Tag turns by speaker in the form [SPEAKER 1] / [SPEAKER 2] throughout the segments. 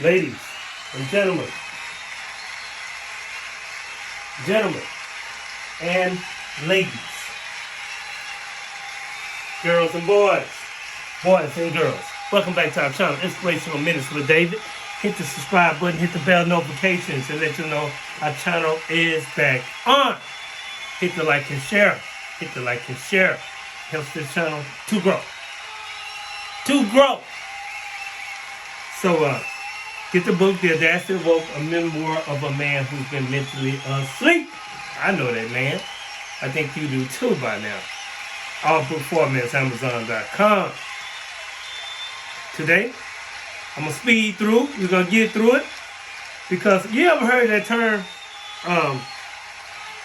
[SPEAKER 1] ladies and gentlemen and ladies, girls and boys and girls. Welcome back to our channel, Inspirational Minutes with David. Hit the subscribe button, hit the bell notifications, and let you know our channel is back on. Hit the like and share. Hit the like and share. Helps this channel to grow. So, get the book, The Audacity Woke, a memoir of a man who's been mentally asleep. I know that, man. I think you do too by now. All book formats, Amazon.com. Today, I'm going to speed through. We're going to get through it. Because you ever heard that term,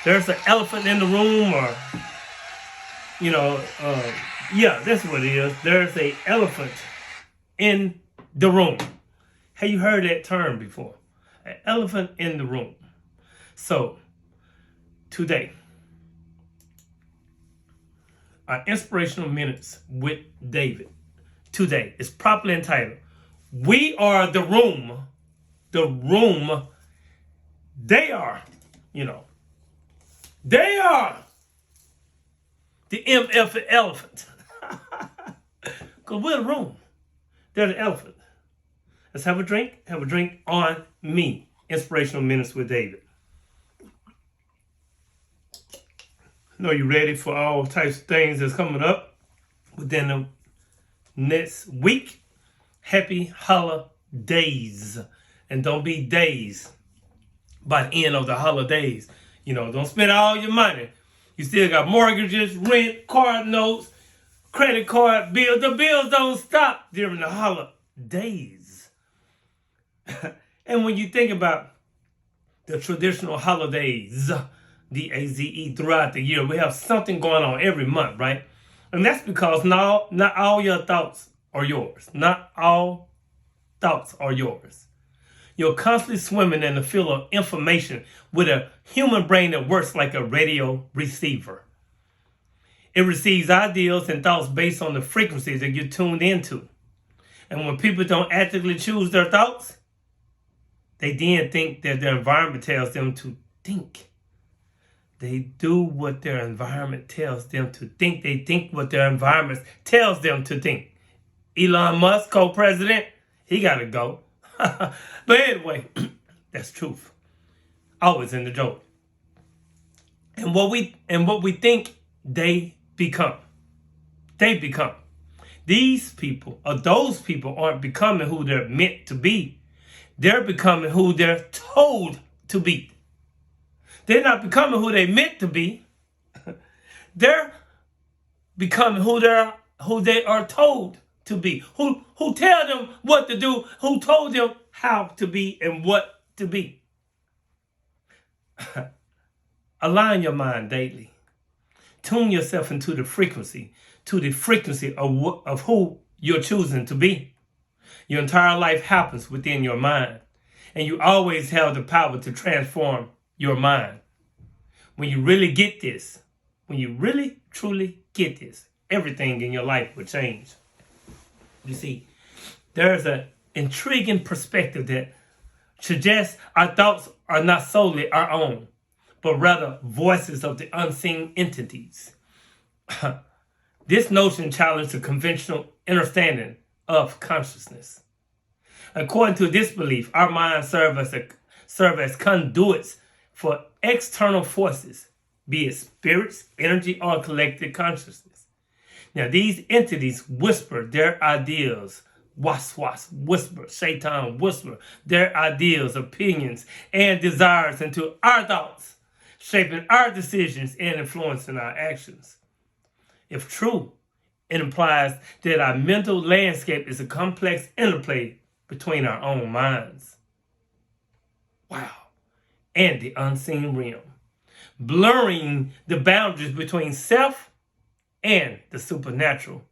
[SPEAKER 1] there's an elephant in the room, or, yeah, that's what it is. There's an elephant in the room. Have you heard that term before? An elephant in the room. So, today, our Inspirational Minutes with David today is properly entitled, We Are the Room. The room, they are, they are the MF elephant. Because we're the room. They're the elephant. Let's have a drink. Have a drink on me. Inspirational Minutes with David. I know you're ready for all types of things that's coming up within the next week. Happy holidays. And don't be dazed by the end of the holidays. Don't spend all your money. You still got mortgages, rent, card notes, credit card bills. The bills don't stop during the holidays. And when you think about the traditional holidays, DAZE, throughout the year, we have something going on every month, right? And that's because not all your thoughts are yours. Not all thoughts are yours. You're constantly swimming in the field of information with a human brain that works like a radio receiver. It receives ideas and thoughts based on the frequencies that you're tuned into. And when people don't actively choose their thoughts, they then think that their environment tells them to think. They do what their environment tells them to think. They think what their environment tells them to think. Elon Musk, co-president, he got to go. But anyway, that's truth. Always in the joke. And what we think, they become. They become. These people, or those people, aren't becoming who they're meant to be. They're becoming who they're told to be. They're not becoming who they meant to be. They're becoming who they are told to be. Who tell them what to do, who told them how to be and what to be. Align your mind daily. Tune yourself into the frequency, of who you're choosing to be. Your entire life happens within your mind, and you always have the power to transform your mind. When you really get this, when you really truly get this, everything in your life will change. You see, there's an intriguing perspective that suggests our thoughts are not solely our own, but rather voices of the unseen entities. This notion challenged the conventional understanding of consciousness. According to this belief, our minds serve as conduits for external forces, be it spirits, energy, or collective consciousness. Now, these entities whisper their ideas, whisper, shaitan whisper their ideas, opinions, and desires into our thoughts, shaping our decisions and influencing our actions. If true, it implies that our mental landscape is a complex interplay between our own minds. Wow. And the unseen realm, blurring the boundaries between self and the supernatural.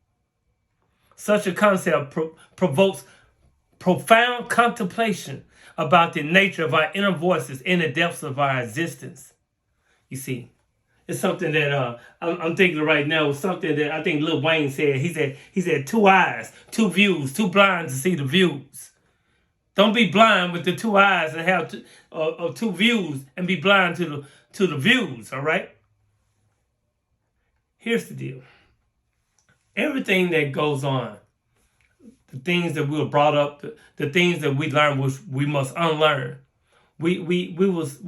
[SPEAKER 1] Such a concept provokes profound contemplation about the nature of our inner voices in the depths of our existence. You see, it's something that I'm thinking right now. Something that I think Lil Wayne said. He said 2 eyes, 2 views, too blind to see the views. Don't be blind with the two eyes and have two views and be blind to the views, all right? Here's the deal. Everything that goes on, the things that we were brought up, the things that we learned, which we must unlearn. We was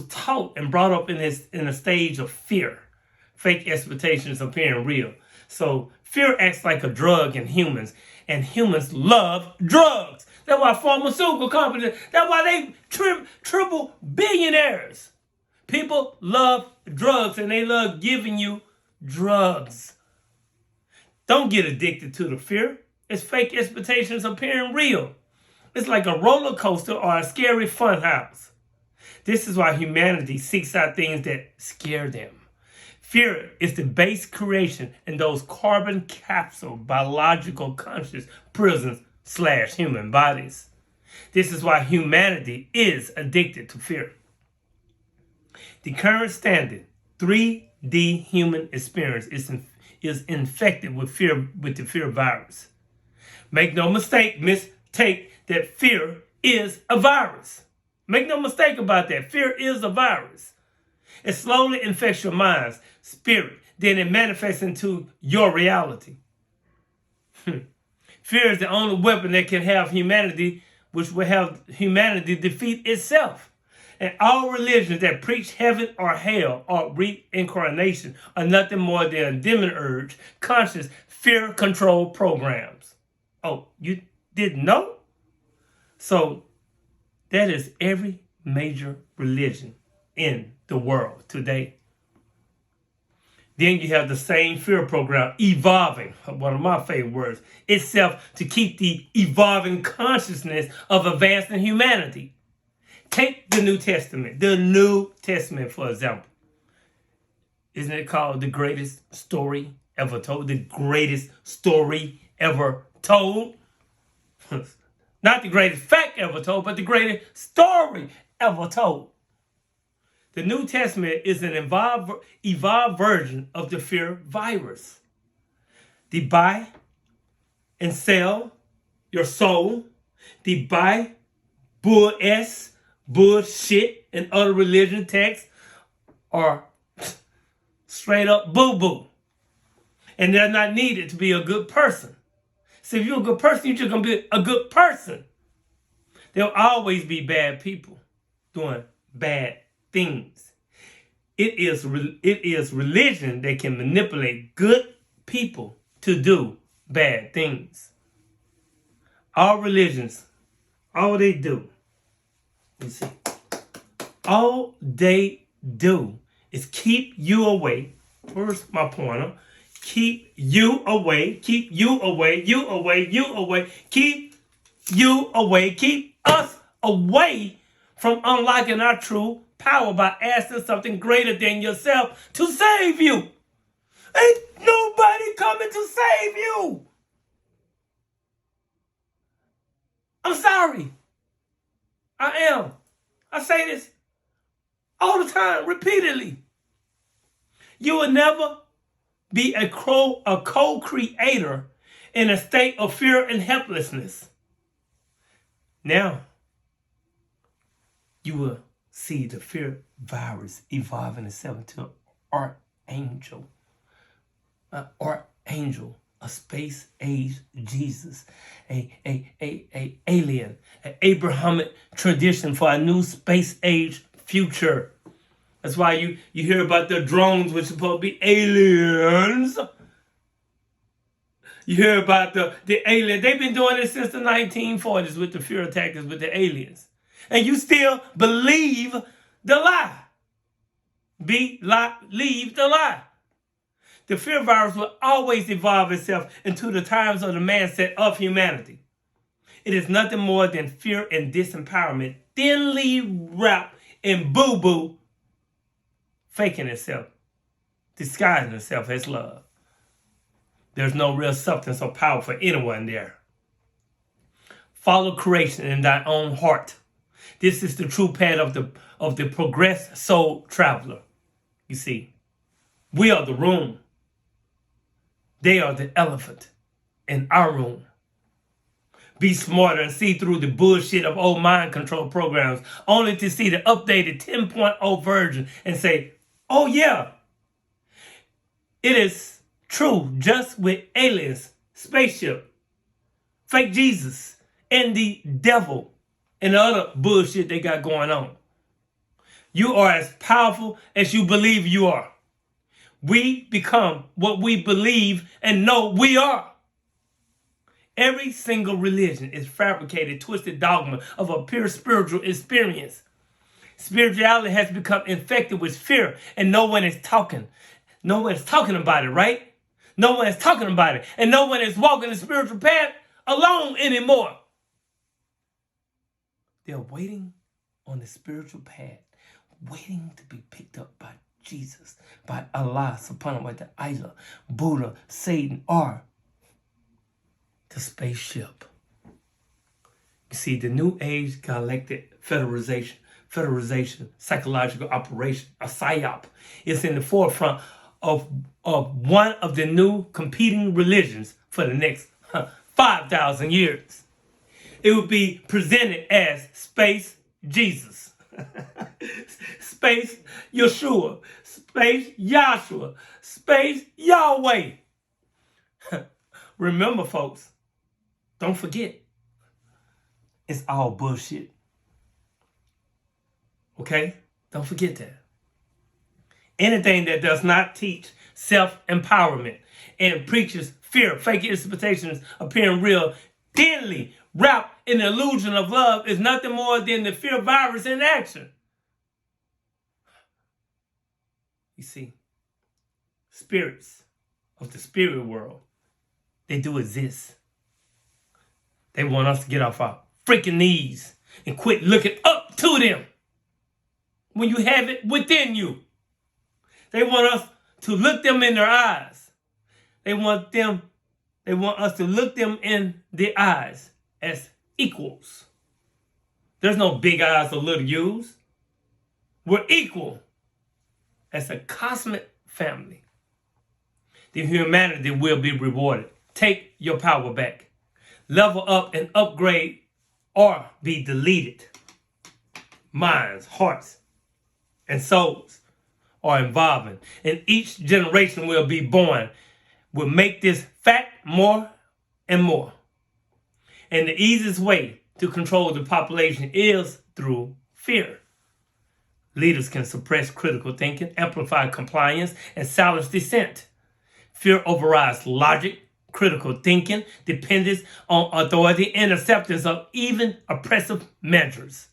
[SPEAKER 1] taught and brought up in a stage of fear, fake expectations appearing real. So fear acts like a drug in humans, and humans love drugs. That's why pharmaceutical companies, that's why they triple billionaires. People love drugs, and they love giving you drugs. Don't get addicted to the fear. It's fake expectations appearing real. It's like a roller coaster or a scary fun house. This is why humanity seeks out things that scare them. Fear is the base creation in those carbon capsule biological conscious prisons / human bodies. This is why humanity is addicted to fear. The current standard 3D human experience is infected with fear, with the fear virus. Make no mistake, that fear is a virus. Make no mistake about that. Fear is a virus. It slowly infects your mind's spirit. Then it manifests into your reality. Fear is the only weapon that can have humanity, which will have humanity defeat itself. And all religions that preach heaven or hell or reincarnation are nothing more than demiurge, conscious, fear control programs. Oh, you didn't know? So that is every major religion in the world today. Then you have the same fear program evolving, one of my favorite words, itself to keep the evolving consciousness of advancing humanity. Take the New Testament. The New Testament, for example. Isn't it called the greatest story ever told? The greatest story ever told? Not the greatest fact ever told, but the greatest story ever told. The New Testament is an evolved version of the fear virus. The buy and sell your soul, the buy bullshit, and other religion texts are straight up boo-boo. And they're not needed to be a good person. So if you're a good person, you're just going to be a good person. There'll always be bad people doing bad things. It is religion that can manipulate good people to do bad things. All religions, all they do, you see, all they do is keep you away. Where's my pointer? Keep you away, keep you away, you away, you away, keep you away, keep us away from unlocking our true power by asking something greater than yourself to save you. Ain't nobody coming to save you. I'm sorry. I am. I say this all the time, repeatedly. You will never be a co-creator in a state of fear and helplessness. Now, you will see the fear virus evolving itself into an archangel. An archangel, a space age Jesus, a alien, an Abrahamic tradition for a new space age future. That's why you hear about the drones, which are supposed to be aliens. You hear about the alien. They've been doing this since the 1940s with the fear attackers, with the aliens. And you still believe the lie. Leave the lie. The fear virus will always evolve itself into the times of the mindset of humanity. It is nothing more than fear and disempowerment, thinly wrapped in boo-boo, faking itself, disguising itself as love. There's no real substance or power for anyone there. Follow creation in thy own heart. This is the true path of the progressed soul traveler. You see, we are the room. They are the elephant in our room. be smarter and see through the bullshit of old mind control programs, only to see the updated 10.0 version and say, oh yeah, it is true, just with aliens, spaceship, fake Jesus, and the devil, and the other bullshit they got going on. You are as powerful as you believe you are. We become what we believe and know we are. Every single religion is fabricated, twisted dogma of a pure spiritual experience. Spirituality has become infected with fear, and no one is talking. No one is talking about it, right? No one is talking about it. And no one is walking the spiritual path alone anymore. They're waiting on the spiritual path, waiting to be picked up by Jesus, by Allah, subhanahu wa ta'ala, Buddha, Satan, or the spaceship. You see, the New Age Galactic Federation, psychological operation, a PSYOP, is in the forefront of one of the new competing religions for the next 5,000 years. It would be presented as Space Jesus, Space Yeshua, Space Yahshua, Space Yahweh. Remember, folks, don't forget, it's all bullshit. Okay? Don't forget that. Anything that does not teach self-empowerment and preaches fear, fake expectations appearing real, thinly wrapped in the illusion of love is nothing more than the fear virus in action. You see, spirits of the spirit world, they do exist. They want us to get off our freaking knees and quit looking up to them when you have it within you. They want us to look them in their eyes. They want us to look them in the eyes as equals. There's no big eyes or little U's. We're equal as a cosmic family. The humanity will be rewarded. Take your power back. Level up and upgrade or be deleted. Minds, hearts, and souls are involving. And each generation will be born will make this fact more and more. And the easiest way to control the population is through fear. Leaders can suppress critical thinking, amplify compliance, and silence dissent. Fear overrides logic, critical thinking, dependence on authority, and acceptance of even oppressive measures.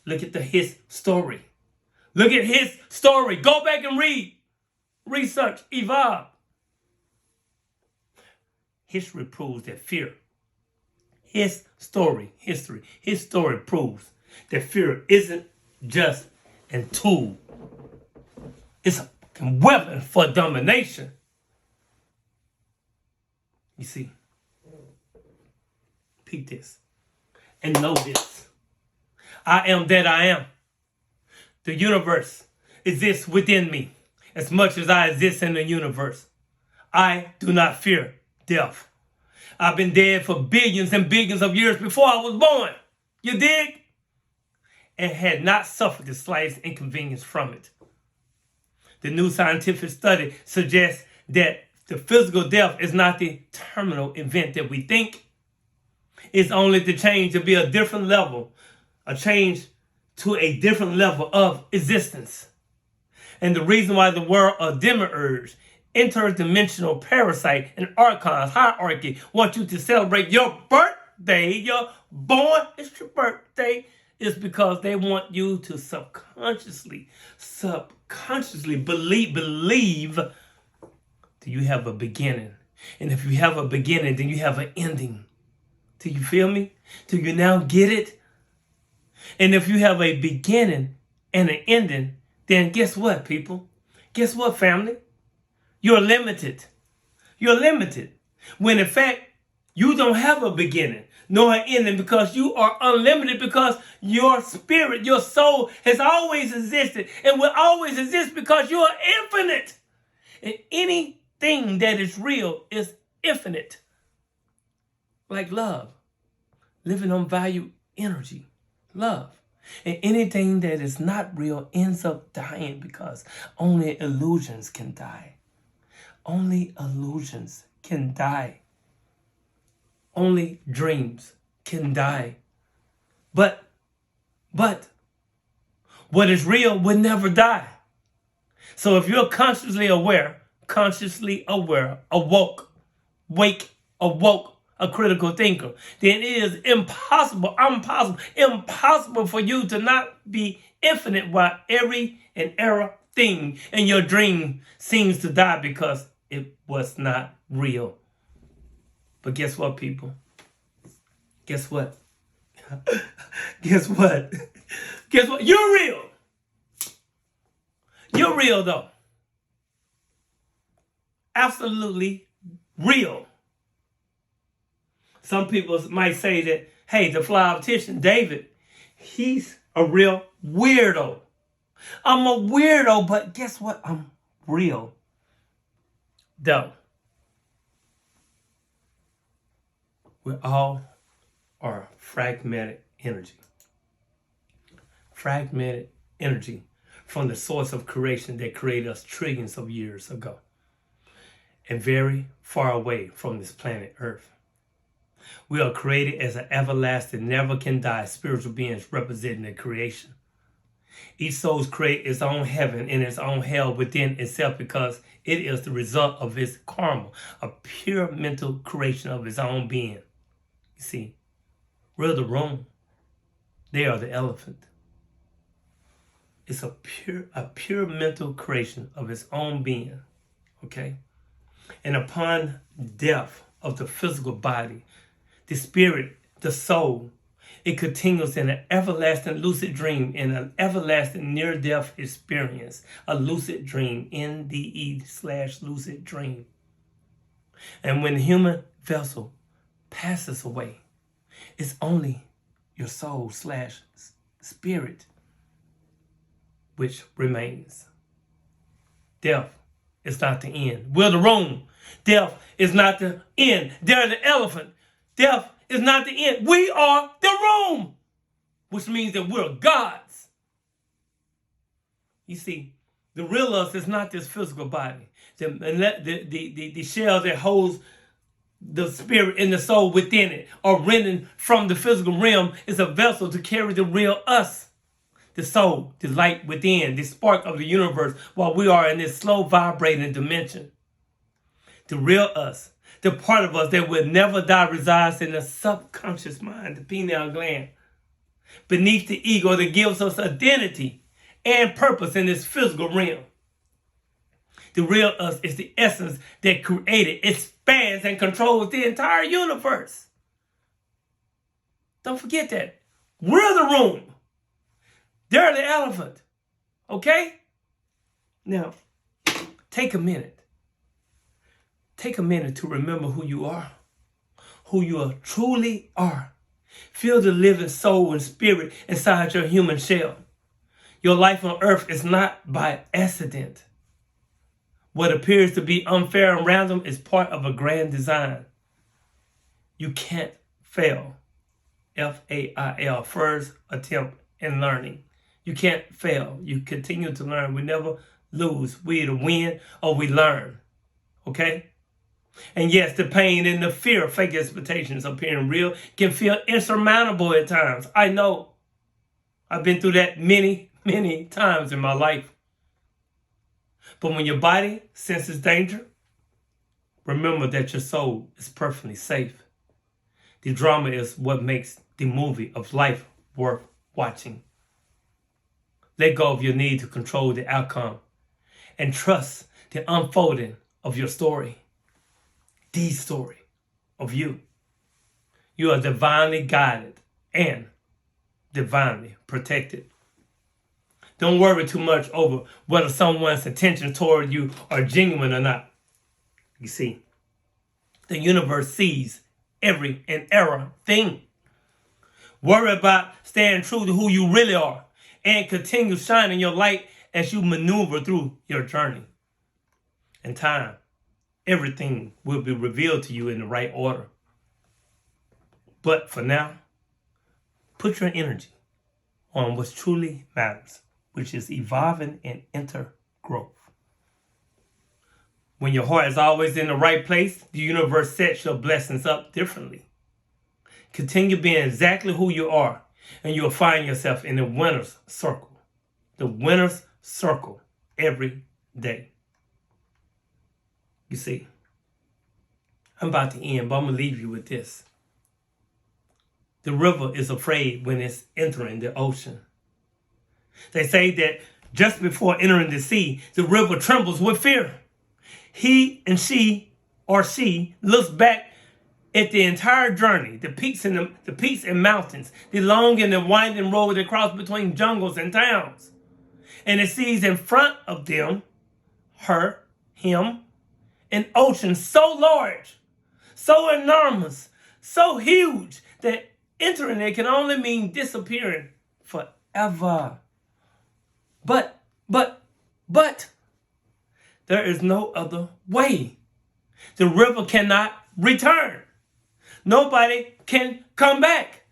[SPEAKER 1] Look at his story. Look at his story. Go back and read. Research. Evolve. History proves that fear. His story proves that fear isn't just a tool. It's a weapon for domination. You see, peep this and know this. I am that I am. The universe exists within me as much as I exist in the universe. I do not fear death. I've been dead for billions and billions of years before I was born. You dig? And had not suffered the slightest inconvenience from it. The new scientific study suggests that the physical death is not the terminal event that we think. It's only the change to be a different level, a change to a different level of existence. And the reason why the world of demiurge, interdimensional parasite, and archons hierarchy want you to celebrate your birthday, your born, it's your birthday, is because they want you to subconsciously believe that you have a beginning. And if you have a beginning, then you have an ending. Do you feel me? Do you now get it? And if you have a beginning and an ending, then guess what, people? Guess what, family? You're limited. You're limited. When in fact, you don't have a beginning nor an ending because you are unlimited, because your spirit, your soul has always existed and will always exist because you are infinite. And anything that is real is infinite. Like love. living on value energy, love. And anything that is not real ends up dying because only illusions can die. Only illusions can die. Only dreams can die. But what is real will never die. So if you're consciously aware, awoke, a critical thinker, then it is impossible for you to not be infinite while every and everything in your dream seems to die because it was not real. But guess what, people? Guess what? Guess what? Guess what? You're real. You're real, though. Absolutely real. Some people might say that, hey, the fly optician, David, he's a real weirdo. I'm a weirdo, but guess what? I'm real. Though. We all are fragmented energy. Fragmented energy from the source of creation that created us trillions of years ago and very far away from this planet Earth. We are created as an everlasting, never can die spiritual beings representing the creation. Each soul creates its own heaven and its own hell within itself because it is the result of its karma, a pure mental creation of its own being. You see, we're the room. They are the elephant. It's a pure mental creation of its own being. Okay? And upon death of the physical body, the spirit, the soul, it continues in an everlasting lucid dream, in an everlasting near-death experience, a lucid dream, NDE/lucid dream. And when the human vessel passes away, it's only your soul/spirit which remains. Death is not the end. We're the room. Death is not the end. They're the elephant. Death is not the end. We are the room, which means that we're gods. You see, the real us is not this physical body. The shell that holds the spirit and the soul within it, or renting from the physical realm, is a vessel to carry the real us. The soul, the light within, the spark of the universe, while we are in this slow vibrating dimension. The real us, the part of us that will never die, resides in the subconscious mind, the pineal gland, beneath the ego that gives us identity and purpose in this physical realm. The real us is the essence that created, expands, and controls the entire universe. Don't forget that. We're the room. They're the elephant. Okay? Now, take a minute. Take a minute to remember who you are. Who you truly are. Feel the living soul and spirit inside your human shell. Your life on earth is not by accident. What appears to be unfair and random is part of a grand design. You can't fail. F-A-I-L, first attempt in learning. You can't fail. You continue to learn. We never lose. We either win or we learn. Okay? And yes, the pain and the fear of fake expectations appearing real can feel insurmountable at times. I know. I've been through that many, many times in my life. But when your body senses danger, remember that your soul is perfectly safe. The drama is what makes the movie of life worth watching. Let go of your need to control the outcome and trust the unfolding of your story. The story of you. You are divinely guided and divinely protected. Don't worry too much over whether someone's intentions toward you are genuine or not. You see, the universe sees every and everything. Worry about staying true to who you really are and continue shining your light as you maneuver through your journey. In time, everything will be revealed to you in the right order. But for now, Put your energy on what truly matters, which is evolving and intergrowth. When your heart is always in the right place, the universe sets your blessings up differently. Continue being exactly who you are, and you'll find yourself in the winner's circle. The winner's circle every day. You see, I'm about to end, but I'm going to leave you with this. The river is afraid when it's entering the ocean. They say that just before entering the sea, the river trembles with fear. He and she looks back at the entire journey, the peaks and mountains, the long and the winding road that cross between jungles and towns. And it sees in front of them, him, an ocean so large, so enormous, so huge that entering it can only mean disappearing forever. But, there is no other way. The river cannot return. Nobody can come back.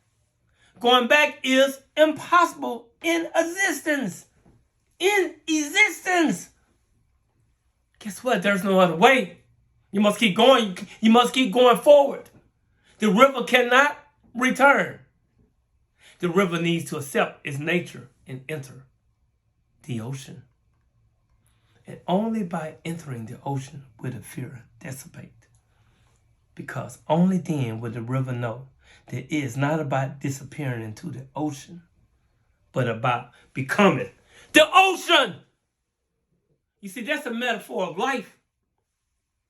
[SPEAKER 1] Going back is impossible in existence. Guess what? There's no other way. You must keep going. You must keep going forward. The river cannot return. The river needs to accept its nature and enter the ocean. And only by entering the ocean will the fear dissipate. Because only then will the river know that it is not about disappearing into the ocean, but about becoming the ocean. You see, that's a metaphor of life.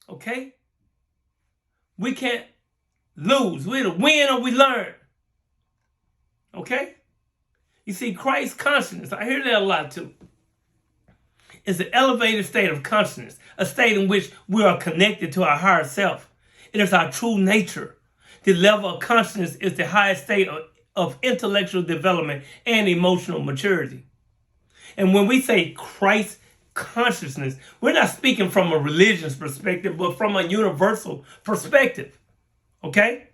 [SPEAKER 1] Okay? We can't lose. We either win or we learn. Okay? You see, Christ consciousness, I hear that a lot too. It's an elevated state of consciousness, a state in which we are connected to our higher self. It is our true nature. The level of consciousness is the highest state of intellectual development and emotional maturity. And when we say Christ consciousness, we're not speaking from a religious perspective, but from a universal perspective. Okay?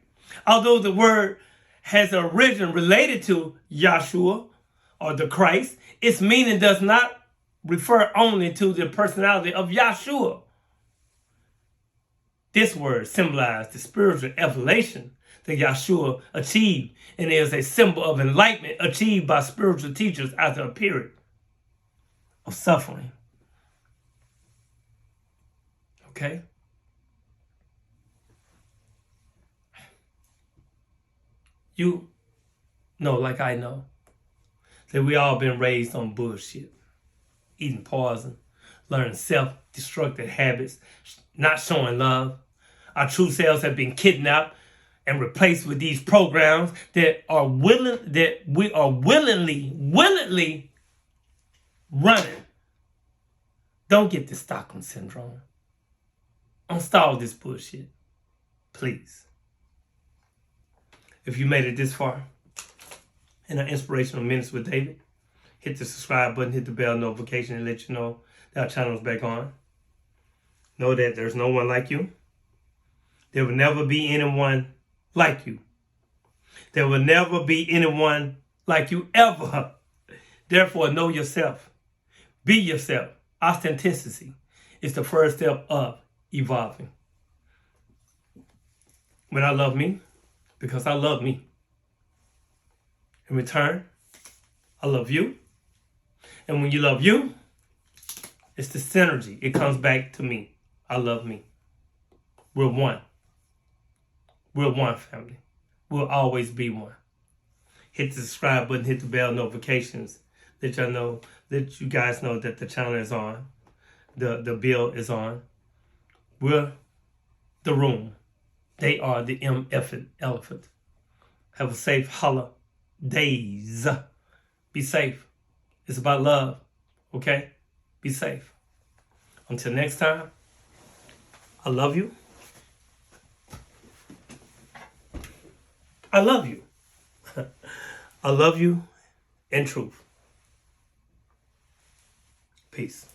[SPEAKER 1] Although the word has an origin related to Yahshua or the Christ, its meaning does not refer only to the personality of Yahshua. This word symbolizes the spiritual elevation that Yahshua achieved and is a symbol of enlightenment achieved by spiritual teachers after a period of suffering. Okay? You know, like I know, that we all been raised on bullshit. Eating poison, learning self-destructive habits, not showing love. Our true selves have been kidnapped and replaced with these programs that we are willingly running. Don't get the Stockholm syndrome. Install this bullshit, please. If you made it this far in our Inspirational Minutes with David, hit the subscribe button, hit the bell notification, and let you know that our channel is back on. Know that there's no one like you. There will never be anyone like you. There will never be anyone like you ever. Therefore, know yourself. Be yourself. Authenticity is the first step of evolving. When I love me, because I love me. In return, I love you. And when you love you, it's the synergy. It comes back to me. I love me. We're one. We're one, family. We'll always be one. Hit the subscribe button, hit the bell notifications. Let you guys know that the channel is on. The bill is on. We're the room. They are the MF elephant. Have a safe holidays. Be safe. It's about love. Okay? Be safe. Until next time, I love you. I love you. I love you in truth. Peace.